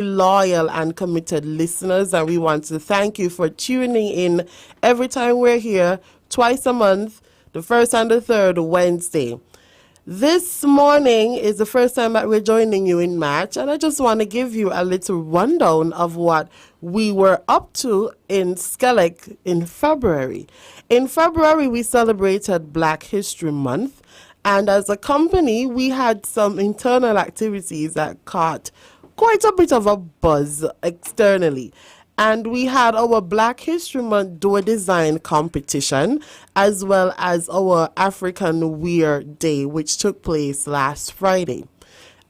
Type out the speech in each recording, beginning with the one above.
loyal and committed listeners, and we want to thank you for tuning in every time we're here, twice a month, the first and the third Wednesday. This morning is the first time that we're joining you in March, and I just want to give you a little rundown of what we were up to in SKELEC in February. In February, we celebrated Black History Month, and as a company, we had some internal activities that caught quite a bit of a buzz externally. And we had our Black History Month door design competition, as well as our African Wear Day, which took place last Friday.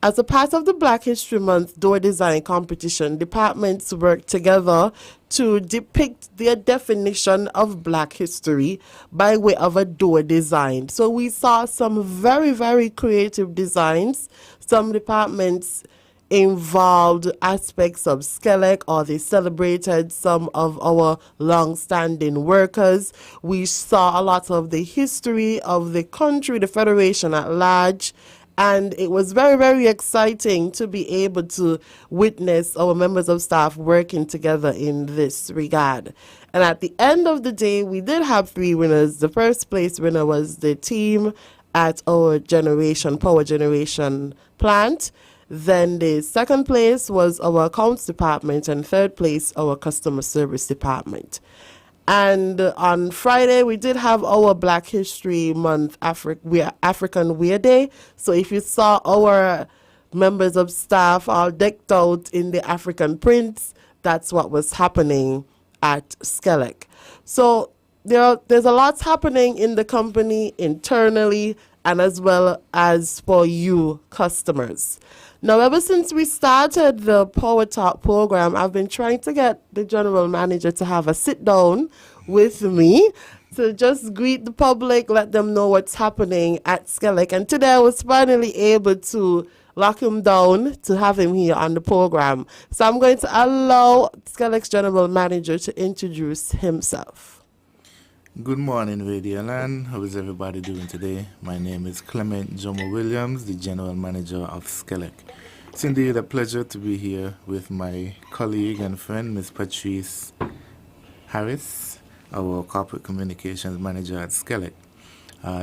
As a part of the Black History Month door design competition, departments worked together to depict their definition of Black history by way of a door design. So we saw some very, very creative designs. Some departments involved aspects of SKELEC, or they celebrated some of our long-standing workers. We saw a lot of the history of the country, the Federation at large, and it was very, very exciting to be able to witness our members of staff working together in this regard. And at the end of the day, we did have 3 winners. The first place winner was the team at our power generation plant. Then the second place was our accounts department, and third place our customer service department. And on Friday, we did have our Black History Month African Wear Day. So if you saw our members of staff all decked out in the African prints, that's what was happening at SKELEC. So there's a lot happening in the company internally, and as well as for you customers. Now, ever since we started the PowerTalk program, I've been trying to get the general manager to have a sit down with me to just greet the public, let them know what's happening at SKELEC. And today I was finally able to lock him down to have him here on the program. So I'm going to allow SKELEC's general manager to introduce himself. Good morning, Radio Land. How is everybody doing today? My name is Clement Jomo Williams, the General Manager of SKELEC. It's indeed a pleasure to be here with my colleague and friend, Ms. Patrice Harris, our Corporate Communications Manager at SKELEC.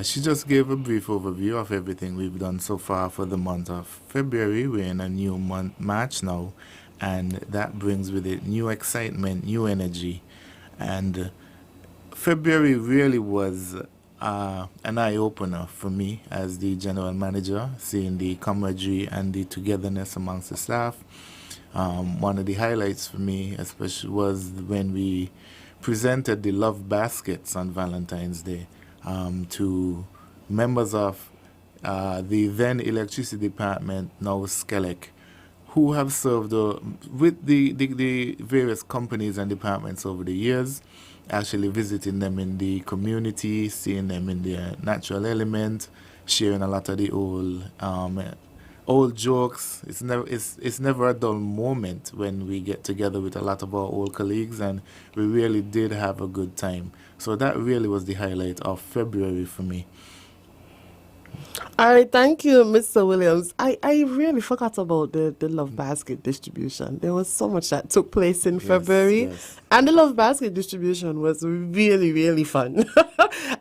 She just gave a brief overview of everything we've done so far for the month of February. We're in a new month, March now, and that brings with it new excitement, new energy, and February really was an eye-opener for me as the general manager, seeing the camaraderie and the togetherness amongst the staff. One of the highlights for me especially was when we presented the love baskets on Valentine's Day to members of the then electricity department, now SKELEC, who have served with the various companies and departments over the years, actually visiting them in the community, seeing them in their natural element, sharing a lot of the old jokes. It's never a dull moment when we get together with a lot of our old colleagues, and we really did have a good time. So that really was the highlight of February for me. All right, thank you, Mr. Williams. I really forgot about the Love Basket distribution. There was so much that took place in February. Yes. And the Love Basket distribution was really, really fun.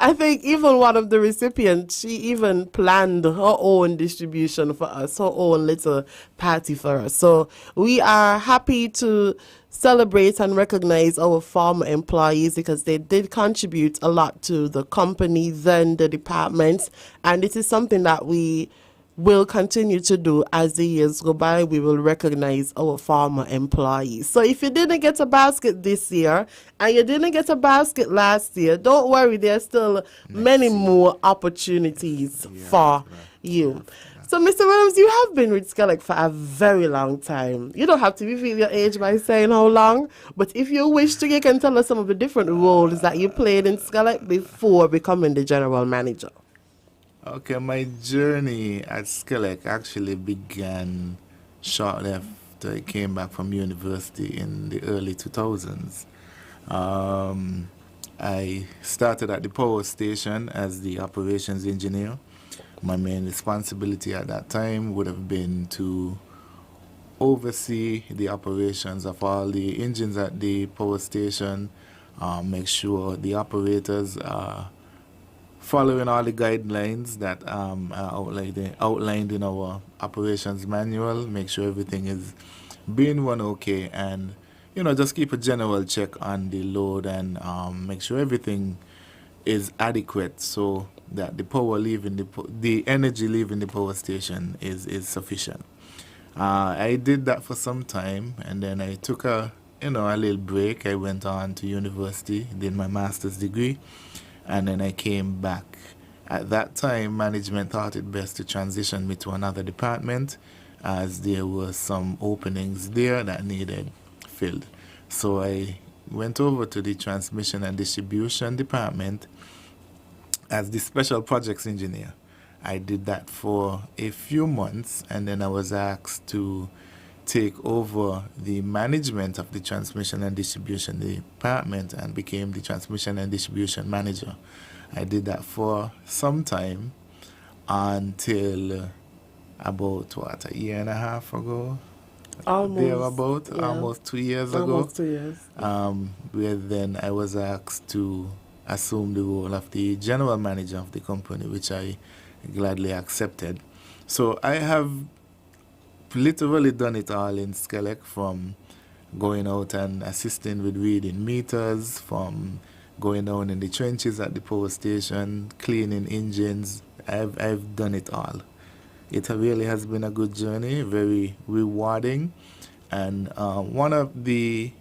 I think even one of the recipients, she even planned her own distribution for us, her own little party for us. So we are happy to celebrate and recognize our former employees because they did contribute a lot to the company, then the departments, and it is something that we will continue to do as the years go by. We will recognize our former employees. So if you didn't get a basket this year and you didn't get a basket last year, don't worry, there's still many more opportunities for you. So, Mr. Williams, you have been with SKELEC for a very long time. You don't have to reveal your age by saying how long, but if you wish to, you can tell us some of the different roles that you played in SKELEC before becoming the general manager. Okay, my journey at SKELEC actually began shortly after I came back from university in the early 2000s. I started at the power station as the operations engineer. My main responsibility at that time would have been to oversee the operations of all the engines at the power station, make sure the operators are following all the guidelines that are outlined in our operations manual, make sure everything is being run okay, and just keep a general check on the load and make sure everything is adequate so that the power leaving the energy leaving the power station is sufficient. I did that for some time, and then I took a little break. I went on to university, did my master's degree, and then I came back. At that time, management thought it best to transition me to another department, as there were some openings there that needed filled. So I went over to the transmission and distribution department as the special projects engineer. I did that for a few months, and then I was asked to take over the management of the transmission and distribution department and became the transmission and distribution manager. I did that for some time until about a year and a half ago. Almost 2 years ago. Almost 2 years. Where then I was asked to assume the role of the general manager of the company, which I gladly accepted. So I have literally done it all in Skelex, from going out and assisting with reading meters, from going down in the trenches at the power station, cleaning engines. I've done it all. It really has been a good journey, very rewarding, and one of the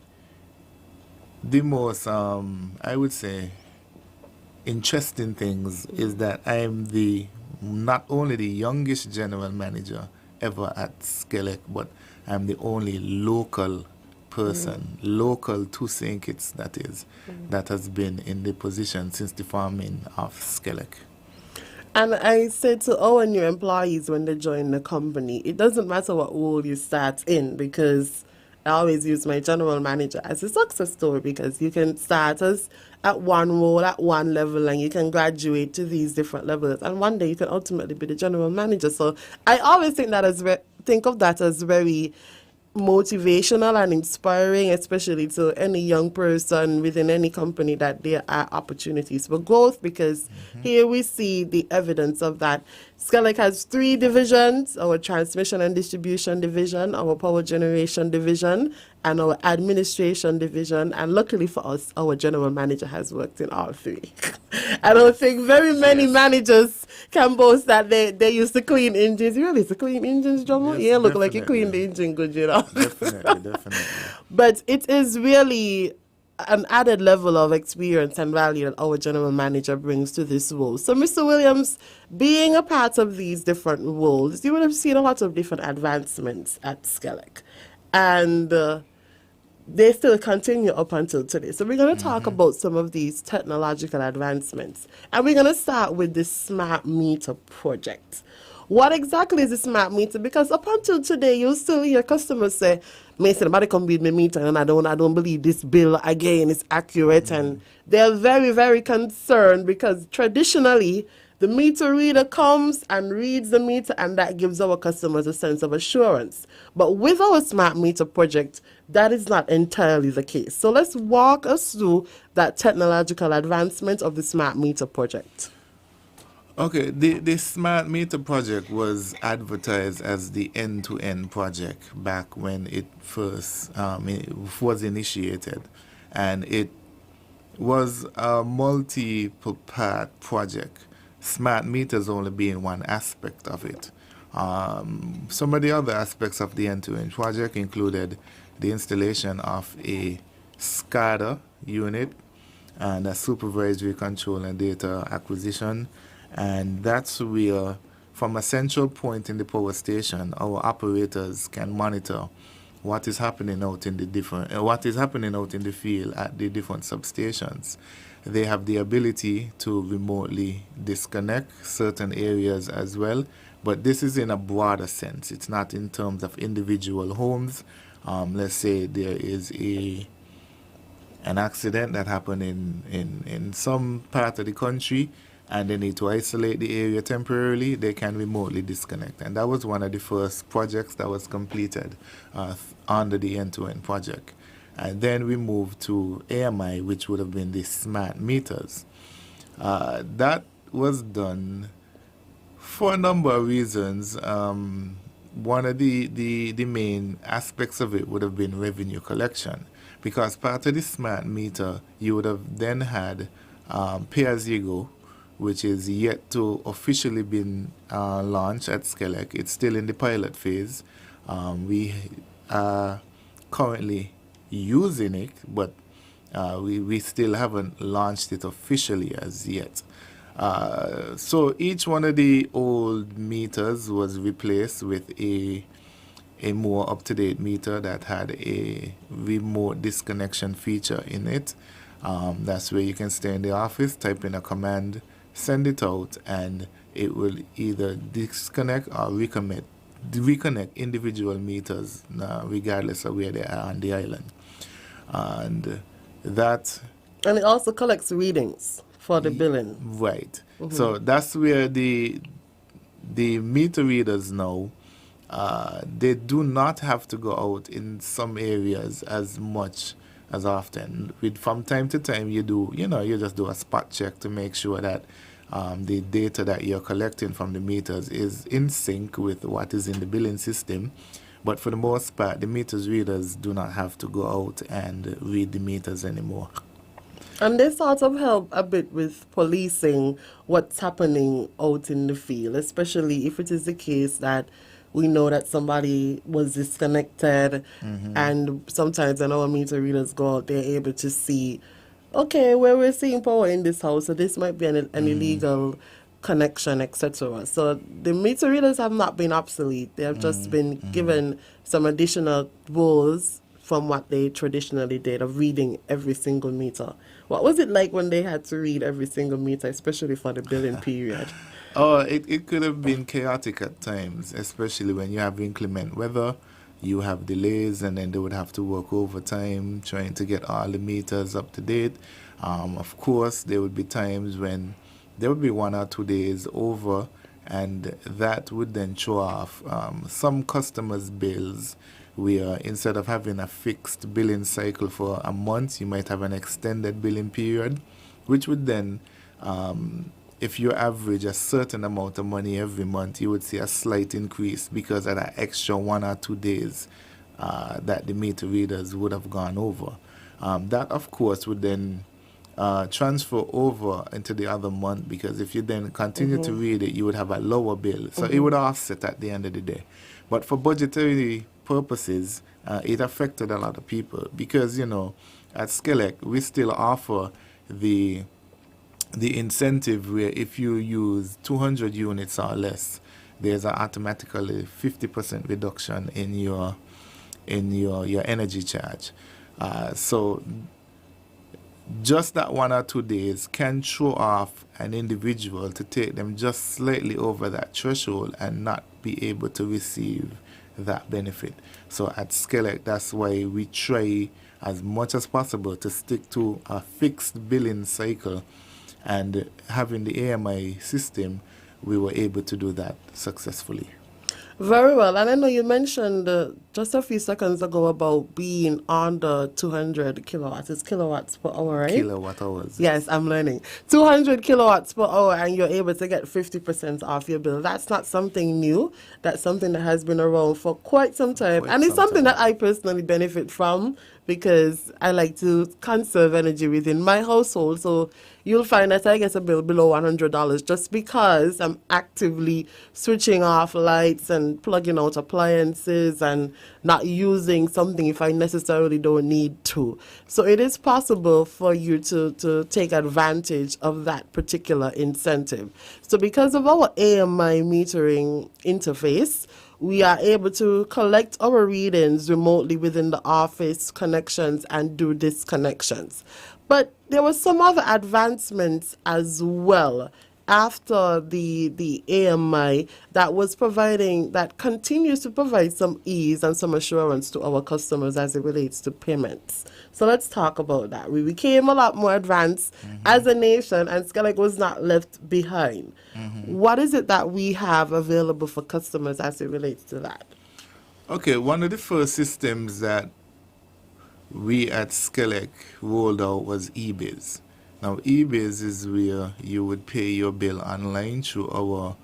most, I would say, interesting things is that I'm not only the youngest general manager ever at SKELEC, but I'm the only local person, local to St. Kitts, that is, that has been in the position since the forming of SKELEC. And I said to our new employees when they join the company, it doesn't matter what role you start in, because I always use my general manager as a success story, because you can start us at one role, at one level, and you can graduate to these different levels. And one day you can ultimately be the general manager. So I always think of that as very motivational and inspiring, especially to any young person within any company, that there are opportunities for growth, because here we see the evidence of that. SKELEC has 3 divisions: our transmission and distribution division, our power generation division, and our administration division. And luckily for us, our general manager has worked in all 3. I don't think very many managers can boast that they used to clean engines. You really used to clean engines, Jomo? Yes, Look like you clean the engine good, Definitely. But it is really an added level of experience and value that our general manager brings to this role. So, Mr. Williams, being a part of these different roles, you would have seen a lot of different advancements at SKELEC. And they still continue up until today. So we're going to talk about some of these technological advancements. And we're going to start with the smart meter project. What exactly is a smart meter? Because up until today, you'll still hear customers say, "Mason, somebody come read my meter, and I don't believe this bill again is accurate." And they're very, very concerned, because traditionally the meter reader comes and reads the meter, and that gives our customers a sense of assurance. But with our smart meter project, that is not entirely the case. So let's walk us through that technological advancement of the smart meter project. Okay, the smart meter project was advertised as the end-to-end project back when it first was initiated, and it was a multi-part project. Smart meters only being one aspect of it. Some of the other aspects of the end-to-end project included the installation of a SCADA unit and a supervisory control and data acquisition. And that's where, from a central point in the power station, our operators can monitor what is happening out in the field at the different substations. They have the ability to remotely disconnect certain areas as well, but this is in a broader sense. It's not in terms of individual homes. Let's say there is an accident that happened in some part of the country. and they need to isolate the area temporarily, they can remotely disconnect. And that was one of the first projects that was completed under the end-to-end project. And then we moved to AMI, which would have been the smart meters. That was done for a number of reasons. One of the main aspects of it would have been revenue collection, because part of the smart meter, you would have then had pay-as-you-go, which is yet to officially been launched at SKELEC. It's still in the pilot phase. We are currently using it, but we still haven't launched it officially as yet. So each one of the old meters was replaced with a more up-to-date meter that had a remote disconnection feature in it. That's where you can stay in the office, type in a command, send it out, and it will either disconnect or reconnect individual meters, regardless of where they are on the island. And that... And it also collects readings for the billing. Right. So that's where the meter readers now, they do not have to go out in some areas as much as often. From time to time, you just do a spot check to make sure that the data that you're collecting from the meters is in sync with what is in the billing system. But for the most part, the meters readers do not have to go out and read the meters anymore. And they sort of help a bit with policing what's happening out in the field, especially if it is the case that we know that somebody was disconnected, and sometimes when our meter readers go out, they're able to see, okay, where we're seeing power in this house, so this might be an illegal connection, etc. So the meter readers have not been obsolete. They have just been given some additional roles from what they traditionally did of reading every single meter. What was it like when they had to read every single meter, especially for the billing period? Oh, it could have been chaotic at times, especially when you have inclement weather, you have delays, and then they would have to work overtime trying to get all the meters up to date. Of course, there would be times when there would be 1 or 2 days over, and that would then show off some customers' bills, where instead of having a fixed billing cycle for a month, you might have an extended billing period, which would then, if you average a certain amount of money every month, you would see a slight increase because of that extra 1 or 2 days that the meter readers would have gone over. That, of course, would then transfer over into the other month, because if you then continue to read it, you would have a lower bill. So it would offset at the end of the day. But for budgetary purposes, it affected a lot of people because, at SKELEC, we still offer the incentive where if you use 200 units or less, there's an automatically 50% reduction in your energy charge. So just that 1 or 2 days can throw off an individual to take them just slightly over that threshold and not be able to receive that benefit. So at SKELEC, that's why we try as much as possible to stick to a fixed billing cycle, and having the AMI system, we were able to do that successfully. Very well. And I know you mentioned just a few seconds ago about being under 200 kilowatts. It's kilowatts per hour, right? Kilowatt hours. Yes, I'm learning. 200 kilowatts per hour, and you're able to get 50% off your bill. That's not something new. That's something that has been around for quite some time. And it's something that I personally benefit from, because I like to conserve energy within my household. So you'll find that I get a bill below $100 just because I'm actively switching off lights and plugging out appliances and not using something if I necessarily don't need to. So it is possible for you to take advantage of that particular incentive. So because of our AMI metering interface, we are able to collect our readings remotely within the office connections and do disconnections. But there were some other advancements as well after the AMI that continues to provide some ease and some assurance to our customers as it relates to payments. So let's talk about that. We became a lot more advanced as a nation, and Skelex was not left behind. What is it that we have available for customers as it relates to that? Okay, one of the first systems that we at Skelex rolled out was eBiz. Now, eBiz is where you would pay your bill online through our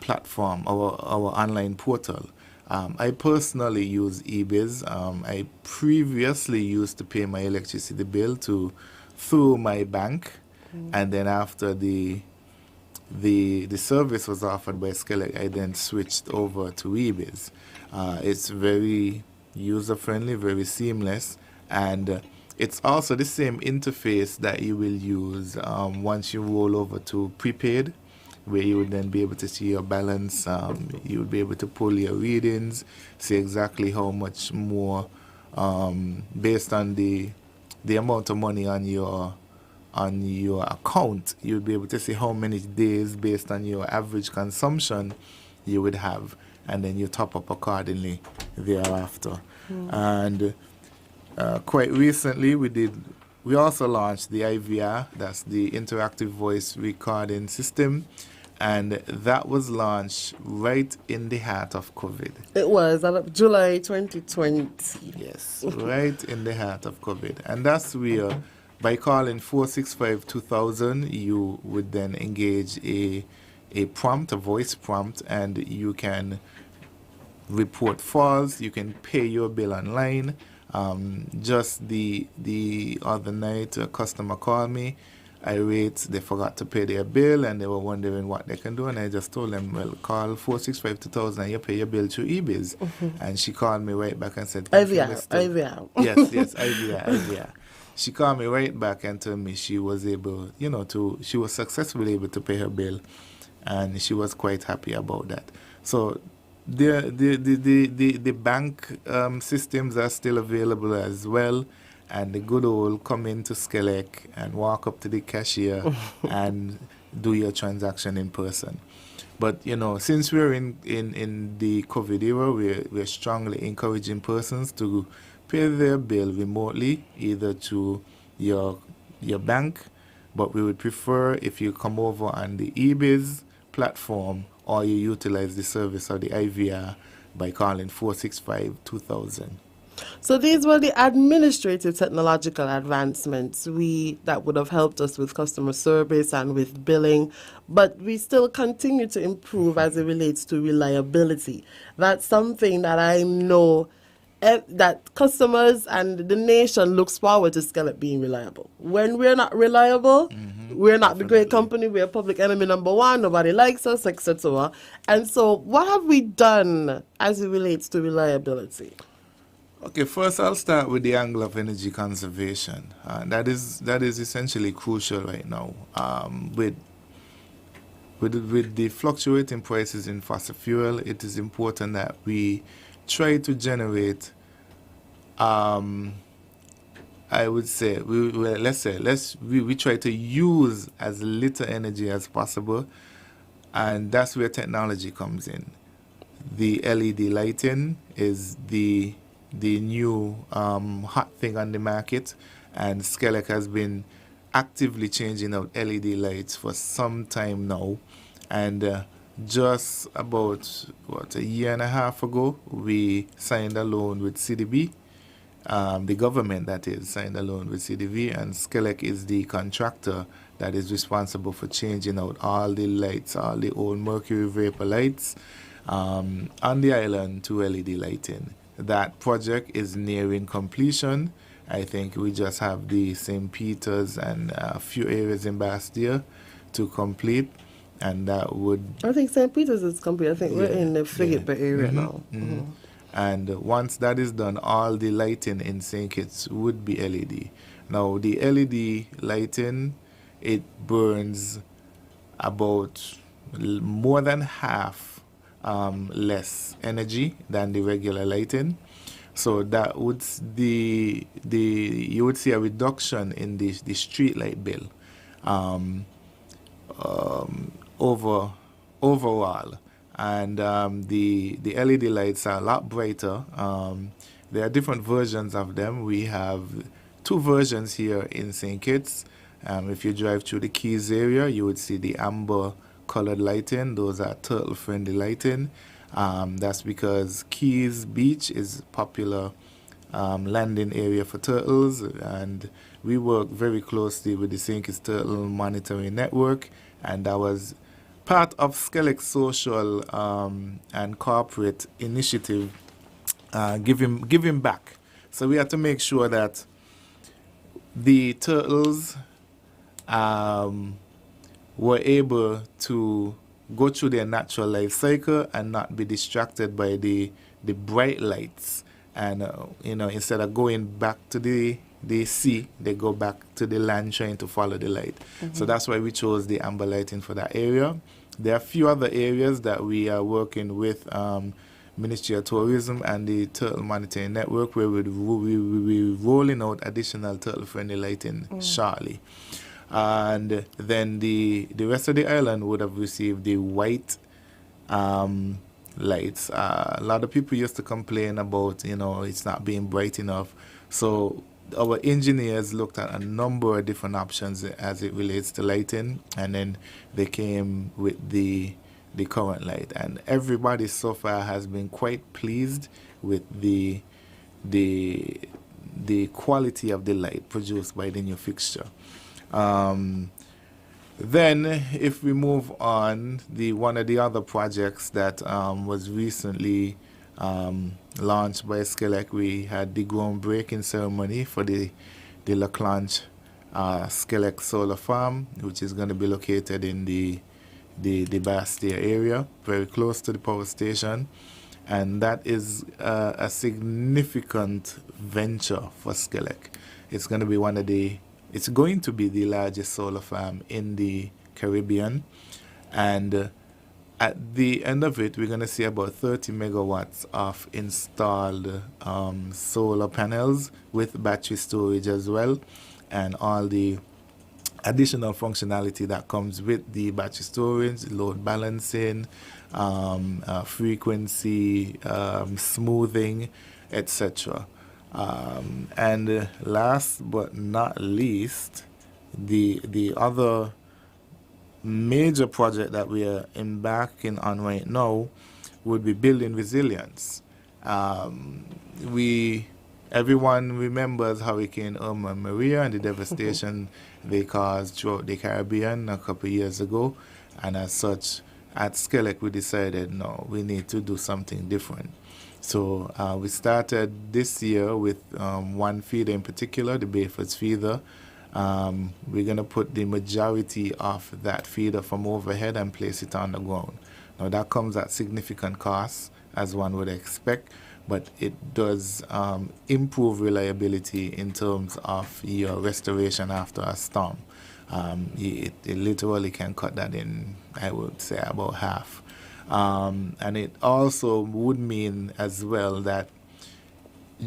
platform, our online portal. I personally use eBiz. I previously used to pay my electricity bill through my bank, and then after the service was offered by Skelex, I then switched over to eBiz. It's very user-friendly, very seamless, and it's also the same interface that you will use once you roll over to prepaid, where you would then be able to see your balance. You would be able to pull your readings, see exactly how much more, based on the amount of money on your account. You'll be able to see how many days based on your average consumption you would have, and then you top up accordingly thereafter. And quite recently we also launched the IVR, that's the interactive voice recording system, and that was launched right in the heart of COVID. It was July 2020. Yes, right in the heart of COVID. And that's where, by calling 465-2000, you would then engage a prompt, a voice prompt, and you can report false, you can pay your bill online. Just the other night, a customer called me, irate, they forgot to pay their bill, and they were wondering what they can do, and I just told them, well, call 465-2000 and you pay your bill through eBiz. And she called me right back and said, IVR. Yes, IVR. She called me right back and told me she was able, she was successfully able to pay her bill, and she was quite happy about that. So the bank systems are still available as well, and the good old come into Skelex and walk up to the cashier and do your transaction in person. But since we're in the COVID era, we're strongly encouraging persons to pay their bill remotely, either to your bank, but we would prefer if you come over on the eBiz platform, or you utilize the service of the IVR by calling 465-2000. So these were the administrative technological advancements that would have helped us with customer service and with billing, but we still continue to improve as it relates to reliability. That's something that I know that customers and the nation looks forward to Skelex being reliable. When we're not reliable, we're not the great company, we're public enemy number one, nobody likes us, etc. And so what have we done as it relates to reliability? Okay, first I'll start with the angle of energy conservation. That is essentially crucial right now. With the fluctuating prices in fossil fuel, it is important that we try to generate, I would say, we try to use as little energy as possible, and that's where technology comes in. The LED lighting is the new hot thing on the market, and Skelex has been actively changing out LED lights for some time now, and just about a year and a half ago, we signed a loan with CDB. The government, that is, signed a loan with CDB, and Skelex is the contractor that is responsible for changing out all the lights, all the old mercury vapor lights on the island to LED lighting. That project is nearing completion. I think we just have the St. Peter's and a few areas in Bastille to complete. And that would... I think St. Peter's is complete. I think we're in the Frigate Bay area now. And once that is done, all the lighting in St. Kitts would be LED. Now, the LED lighting, it burns about more than half less energy than the regular lighting. So that would you would see a reduction in the street light bill. overall, and the LED lights are a lot brighter. There are different versions of them. We have two versions here in St. Kitts. If you drive through the Keys area, you would see the amber colored lighting. Those are turtle friendly lighting. That's because Keys Beach is popular landing area for turtles, and we work very closely with the St. Kitts Turtle Monitoring Network, and that was part of Skelex social and corporate initiative, giving back. So we have to make sure that the turtles were able to go through their natural life cycle and not be distracted by the bright lights. And instead of going back to the sea, they go back to the land trying to follow the light. So that's why we chose the amber lighting for that area. There are a few other areas that we are working with Ministry of Tourism and the Turtle Monitoring Network, where we'll be rolling out additional turtle-friendly lighting shortly. And then the rest of the island would have received the white lights. A lot of people used to complain about, it's not being bright enough. So our engineers looked at a number of different options as it relates to lighting, and then they came with the current light. And everybody so far has been quite pleased with the quality of the light produced by the new fixture. Then, if we move on, one of the other projects that was recently launched by SKELEC, we had the groundbreaking ceremony for the Laclanche Skelex solar farm, which is going to be located in the Bastia area, very close to the power station. And that is a significant venture for SKELEC. It's going to be the largest solar farm in the Caribbean, and at the end of it, we're going to see about 30 megawatts of installed solar panels with battery storage as well, and all the additional functionality that comes with the battery storage, load balancing, frequency, smoothing, etc. And last but not least, the other major project that we are embarking on right now would be building resilience. Everyone remembers Hurricane Irma and Maria and the devastation they caused throughout the Caribbean a couple of years ago, and as such, at SKELEC we decided, no, we need to do something different. So we started this year with one feeder in particular, the Bayford's feeder. We're going to put the majority of that feeder from overhead and place it on the ground. Now that comes at significant cost, as one would expect, but it does improve reliability in terms of your restoration after a storm. It literally can cut that in, I would say, about half. And it also would mean as well that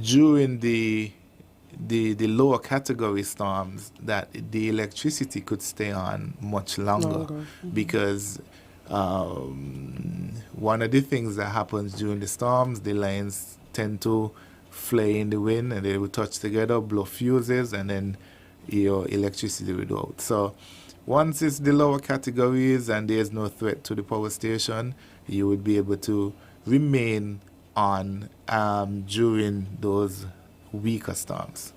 during the lower category storms, that the electricity could stay on much longer. Because one of the things that happens during the storms, the lines tend to flay in the wind and they will touch together, blow fuses, and then your electricity will go out. So once it's the lower categories and there's no threat to the power station, you would be able to remain on during those weaker storms.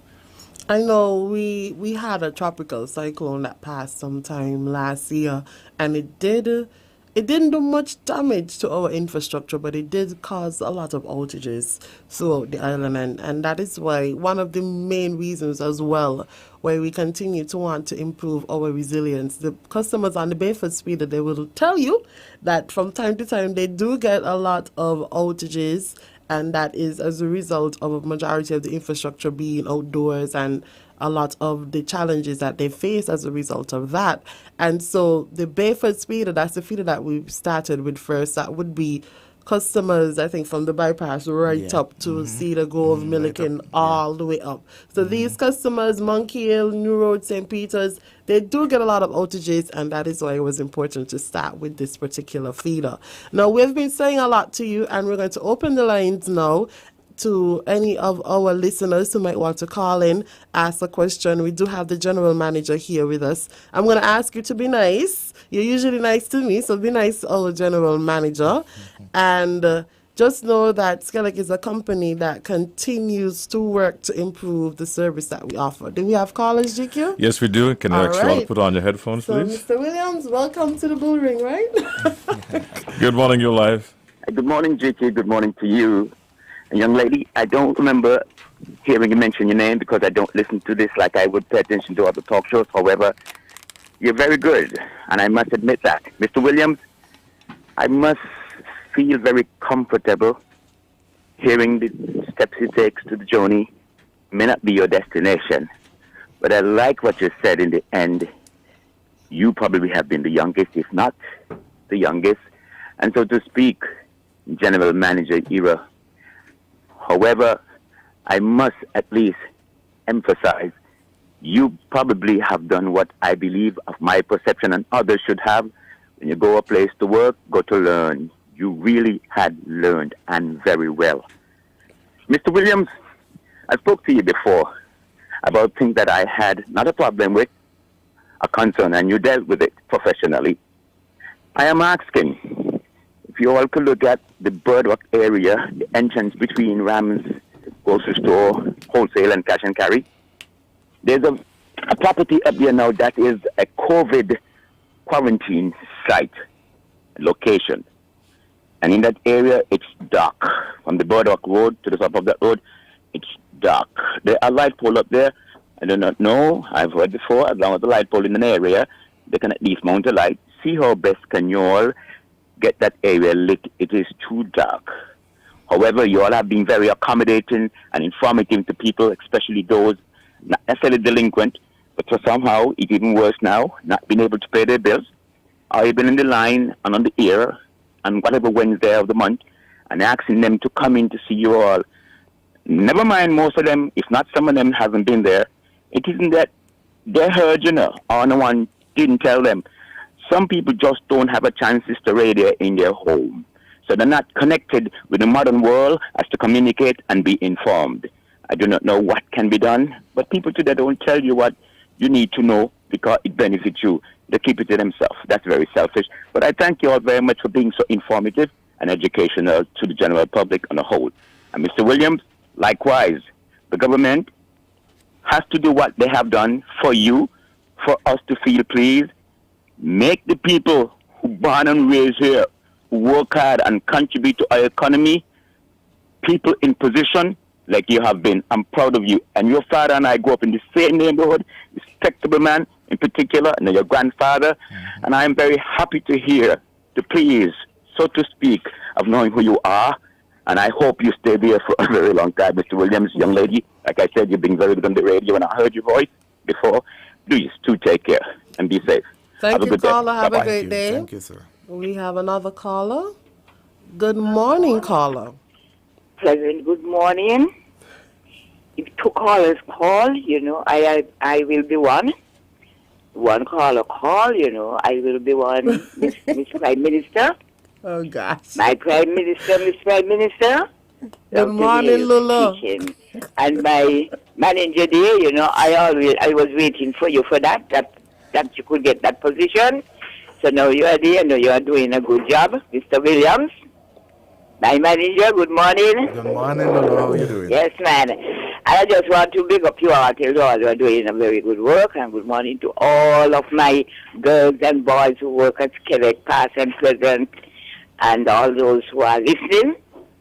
I know we had a tropical cyclone that passed sometime last year, and it didn't do much damage to our infrastructure, but it did cause a lot of outages throughout the island, and that is why one of the main reasons as well why we continue to want to improve our resilience. The customers on the Bayford feeder, they will tell you that from time to time they do get a lot of outages, and that is as a result of a majority of the infrastructure being outdoors and a lot of the challenges that they face as a result of that. And so the Bayford feeder, that's the feeder that we started with first, that would be customers, I think, from the bypass right up to Cedar Grove, Milliken, all the way up. So these customers, Monkey Hill, New Road, St. Peter's, they do get a lot of outages, and that is why it was important to start with this particular feeder. Now, we've been saying a lot to you, and we're going to open the lines now to any of our listeners who might want to call in, ask a question. We do have the general manager here with us. I'm going to ask you to be nice. You're usually nice to me, so be nice to our general manager. And just know that SKELEC is a company that continues to work to improve the service that we offer. Do we have callers, GQ? Yes, we do. Can I ask you all to put on your headphones, so, please? Mr. Williams, welcome to the Bull Ring, right? Good morning, you're live. Good morning, GQ. Good morning to you. Young lady, I don't remember hearing you mention your name because I don't listen to this like I would pay attention to other talk shows. However, you're very good, and I must admit that. Mr. Williams, I must feel very comfortable hearing the steps he takes to the journey. May not be your destination, but I like what you said in the end. You probably have been the youngest, if not the youngest, and so to speak, general manager era. However, I must at least emphasize, you probably have done what I believe of my perception and others should have. When you go a place to work, go to learn. You really had learned, and very well. Mr. Williams, I spoke to you before about things that I had not a problem with, a concern, and you dealt with it professionally. I am asking, if you all could look at the Birdwalk area, the entrance between Rams grocery store, wholesale, and cash and carry, there's a property up there now that is a COVID quarantine site location. And in that area, it's dark. From the Birdwalk Road to the top of that road, it's dark. There are light pole up there. I do not know. I've heard before, as long as the light pole in an area, they can at least mount a light. See how best can you all get that area lit. It is too dark. However, you all have been very accommodating and informative to people, especially those not necessarily delinquent, but for somehow it's even worse now, not being able to pay their bills, or even in the line and on the air and whatever Wednesday of the month, and asking them to come in to see you all. Never mind, most of them, if not some of them, haven't been there. It isn't that they heard, or no one didn't tell them. Some people just don't have a transistor radio in their home. So they're not connected with the modern world as to communicate and be informed. I do not know what can be done, but people today don't tell you what you need to know because it benefits you. They keep it to themselves. That's very selfish. But I thank you all very much for being so informative and educational to the general public on the whole. And Mr. Williams, likewise, the government has to do what they have done for you, for us to feel pleased. Make the people who born and raised here, who work hard and contribute to our economy, people in position like you have been. I'm proud of you. And your father and I grew up in the same neighborhood, respectable man in particular, and your grandfather. Mm-hmm. And I am very happy to hear the please, so to speak, of knowing who you are. And I hope you stay there for a very long time, Mr. Williams, young lady. Like I said, you've been very good on the radio, and I heard your voice before. Please, do take care and be safe. Thank you, caller. Have a great day. Thank you, sir. We have another caller. Good morning, caller. Pleasant good morning. If two callers call, I will be one. One caller call, I will be one. Miss Prime Minister. Oh, gosh. My Prime Minister, Miss Prime Minister. Good morning, Lula. And my manager there, I was waiting for you for that you could get that position. So now you are there, now you are doing a good job, Mr. Williams. My manager, good morning. Good morning, Lolo. How are you doing? Yes, man. I just want to big up you all. Tell you all you are doing a very good work. And good morning to all of my girls and boys who work at SKELEC, past and present, and all those who are listening.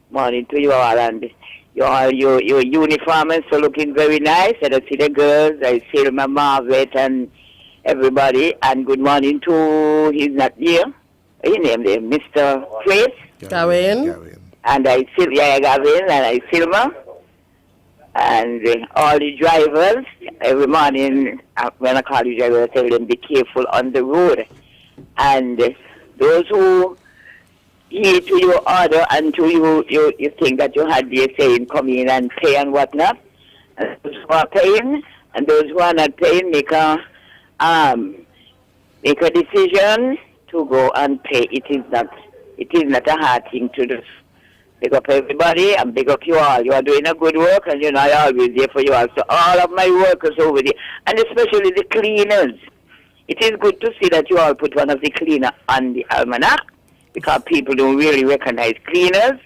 Morning to you all. And your uniform is so looking very nice. And I see the girls. I see my Margaret and everybody. And good morning to, he's not here. His name is Mr. Trace. Gavin. And I see Gavin and I Silma. And all the drivers, every morning when I call the driver, I tell them be careful on the road. And those who heed to your order until you think that you had the saying come in and pay and whatnot. And those who are paying and those who are not paying make a decision to go and pay. It is not a hard thing to do. Big up everybody and big up you all. You are doing a good work and you know I always there for you all. So all of my workers over there, and especially the cleaners. It is good to see that you all put one of the cleaner on the almanac because people don't really recognize cleaners,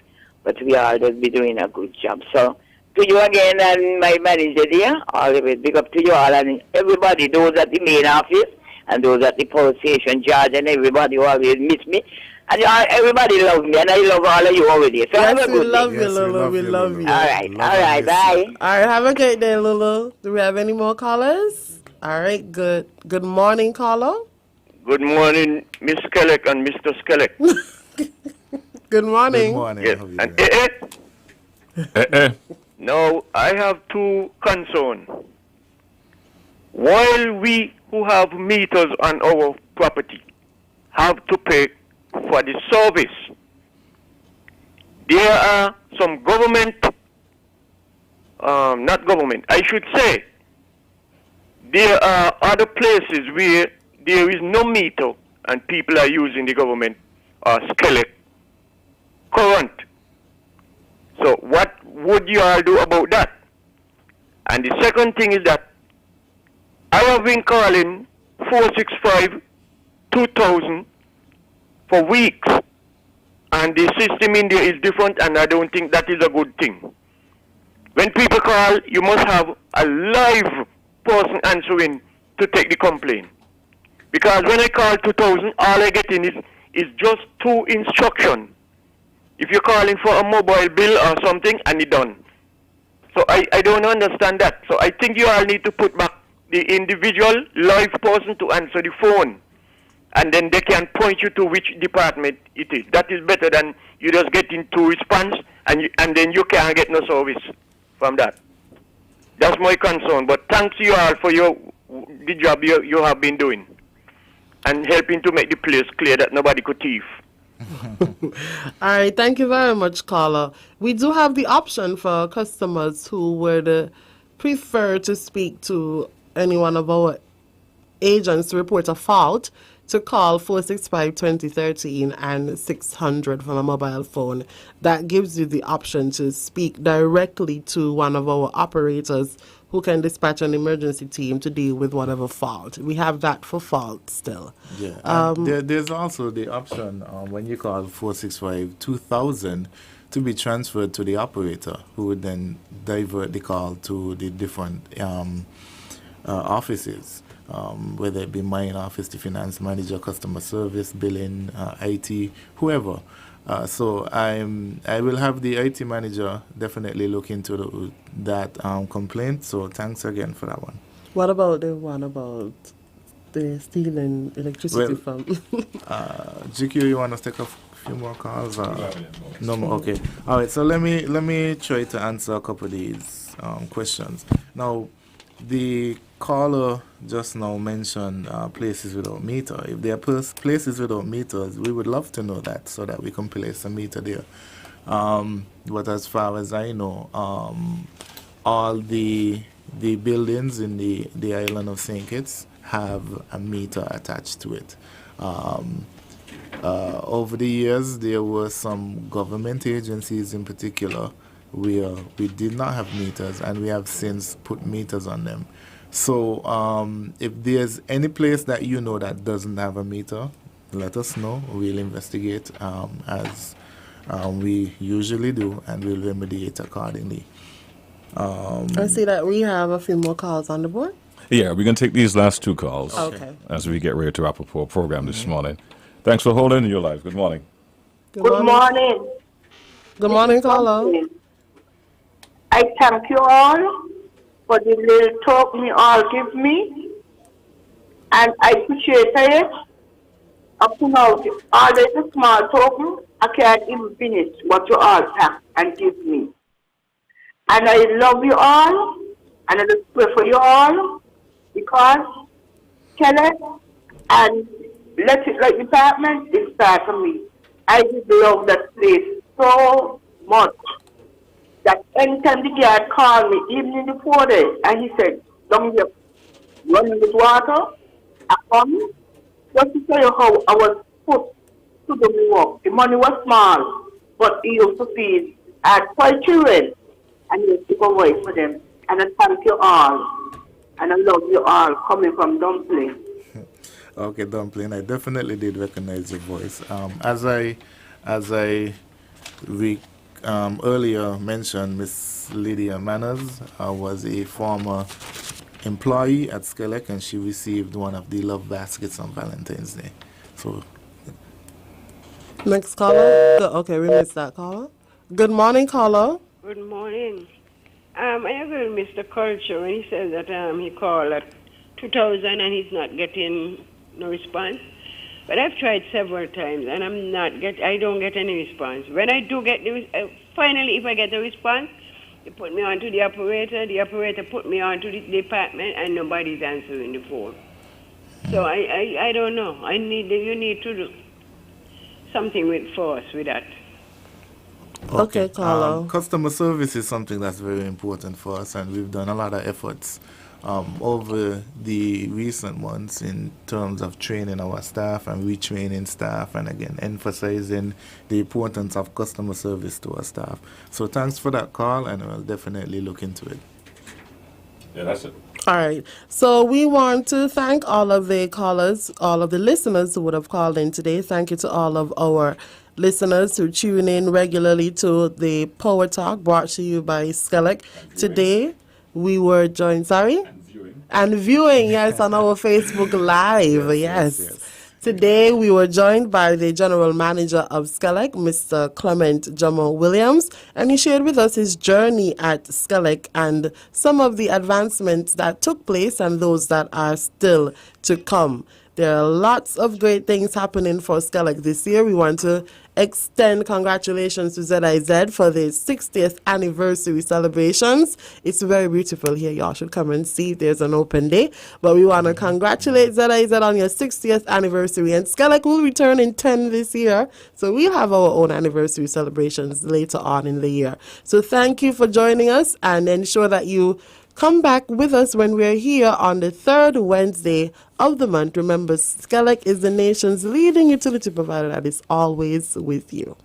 but we all just be doing a good job. So to you again and my manager there, all the way big up to you all and everybody, those at the main office and those at the police station, judge and everybody who always miss me. And everybody love me, and I love all of you over there. So Yes, have a we good love day. you, Lulu. We love you. All right, bye. All right, have a great day, Lulu. Do we have any more callers? All right, good. Good morning, caller. Good morning, Miss Skelex and Mr. Skelex. Good morning. Good morning. Yes. How are you And doing? now I have two concerns. While we who have meters on our property have to pay for the service, there are some government, not government, I should say, there are other places where there is no meter and people are using the government or Skelex current. So what would you all do about that? And the second thing is that I have been calling 465-2000 for weeks, and the system in there is different, and I don't think that is a good thing. When people call, you must have a live person answering to take the complaint. Because when I call 2000, all I get in is just two instructions. If you're calling for a mobile bill or something, and it's done. So I don't understand that. So I think you all need to put back the individual live person to answer the phone. And then they can point you to which department it is. That is better than you just getting two response and then you can't get no service from that. That's my concern. But thanks you all for the job you have been doing and helping to make the place clear that nobody could thief. All right, thank you very much, caller. We do have the option for customers who would prefer to speak to any one of our agents to report a fault to call 465-2013 and 600 from a mobile phone. That gives you the option to speak directly to one of our operators who can dispatch an emergency team to deal with whatever fault. We have that for fault still. Yeah. There's also the option when you call 465-2000 to be transferred to the operator, who would then divert the call to the different offices. Whether it be mine office, the finance manager, customer service, billing, IT, whoever. So I will have the IT manager definitely look into that complaint. So thanks again for that one. What about the one about the stealing electricity from? GQ, you want to take a few more calls? No more. Okay. All right. So let me try to answer a couple of these questions. Now, the caller just now mentioned places without meter. If there are places without meters, we would love to know that so that we can place a meter there. But as far as I know, all the buildings in the island of St. Kitts have a meter attached to it. Over the years, there were some government agencies in particular where we did not have meters, and we have since put meters on them. So if there's any place that you know that doesn't have a meter, let us know. We'll investigate as we usually do, and we'll remediate accordingly. I see that we have a few more calls on the board. Yeah, we're going to take these last two calls Okay. as we get ready to wrap up our program this morning. Thanks for holding your live. Good morning. Good morning. Good morning, caller. I thank you all for the little talk me all give me, and I appreciate it. Up to now, always a small token, I can't even finish what you all pack and give me. And I love you all, and I just pray for you all, because Skelex and Let It Like department is start for me. I did love that place so much that anytime the guard called me, even in the 40s, and he said, "Don't here running with water, I come just to tell you how I was put to the work. The money was small, but he used to feed. I had 5 children, and he used to provide for them. And I thank you all, and I love you all coming from Dumpling." Okay, Dumpling, I definitely did recognize your voice. As I earlier mentioned, Miss Lydia Manners was a former employee at SKELEC, and she received one of the love baskets on Valentine's Day. So, Next caller. Okay, we missed that caller. Good morning, caller. Good morning. I agree with Mr. Culture when he says that he called at 2000 and he's not getting no response. But I've tried several times and I don't get any response. When I do get finally if I get a response, they put me on to the operator put me on to the department and nobody's answering the phone. So I don't know. You need to do something for us with that. Okay, caller. Customer service is something that's very important for us, and we've done a lot of efforts over the recent months in terms of training our staff and retraining staff, and again emphasizing the importance of customer service to our staff. So thanks for that call, and we'll definitely look into it. Yeah, that's it. All right. So we want to thank all of the callers, all of the listeners who would have called in today. Thank you to all of our listeners who tune in regularly to the PowerTalk brought to you by SKELEC. Today we were joined, And viewing, yes, on our Facebook Live, yes. Today we were joined by the General Manager of SKELEC, Mr. Clement Jomo Williams, and he shared with us his journey at SKELEC and some of the advancements that took place and those that are still to come. There are lots of great things happening for SKELEC this year. We want to extend congratulations to ZIZ for the 60th anniversary celebrations. It's very beautiful here. Y'all should come and see if there's an open day. But we want to congratulate ZIZ on your 60th anniversary. And SKELEC will return in 10 this year. So we'll have our own anniversary celebrations later on in the year. So thank you for joining us, and ensure that you come back with us when we're here on the 3rd Wednesday of the month. Remember, SKELEC is the nation's leading utility provider that is always with you.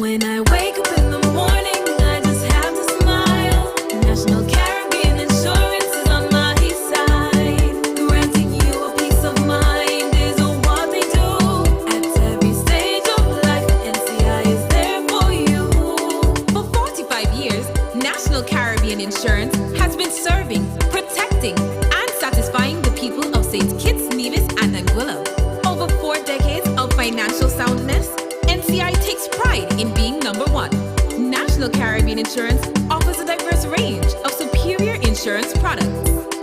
When I wake up in the morning, I just have to smile. National Caribbean Insurance is on my side. Granting you a peace of mind is what they do. At every stage of life, NCI is there for you. For 45 years, National Caribbean Insurance has been serving, protecting, and satisfying the people of St. Kitts, Nevis, and Anguilla. Over 4 decades of financial soundness, NCI takes pride in being number one. National Caribbean Insurance offers a diverse range of superior insurance products